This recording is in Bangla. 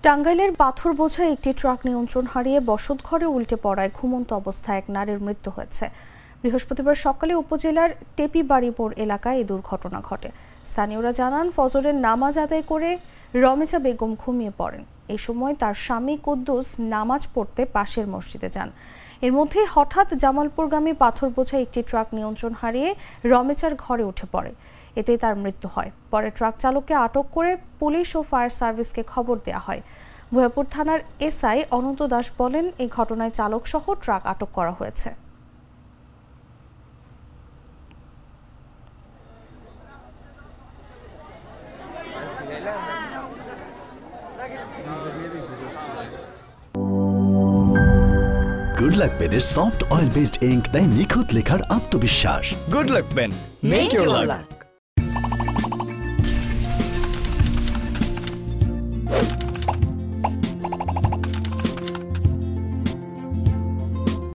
টাঙ্গাইলের পাথর বোঝাই একটি ট্রাক নিয়ন্ত্রণ হারিয়ে বসতঘরে উল্টে পড়ায় ঘুমন্ত অবস্থায় এক নারীর মৃত্যু হয়েছে। বৃহস্পতিবার সকালে উপজেলার টেপিবাড়িপুর এলাকায় এই দুর্ঘটনা ঘটে। স্থানীয়রা জানান, ফজরের নামাজ আদায় করে রমেজা বেগম ঘুমিয়ে পড়েন। এই সময় তার স্বামী কুদ্দুস নামাজ পড়তে পাশের মসজিদে যান। এর মধ্যে হঠাৎ জামালপুরগামী পাথর বোঝাই একটি ট্রাক নিয়ন্ত্রণ হারিয়ে রমেজার ঘরে উঠে পড়ে। এতে তার মৃত্যু হয়। পরে ট্রাক চালককে আটক করে পুলিশ ও ফায়ার সার্ভিসকে খবর দেওয়া হয়। ভুয়াপুর থানার এসআই অনন্ত দাস বলেন, এই ঘটনায় চালক সহ ট্রাক আটক করা হয়েছে। গুড লাক পেনের সফট অয়েল বেসড ইঙ্ক দেয় নিখুঁত লেখার আত্মবিশ্বাস। Good luck pen, make your lakh.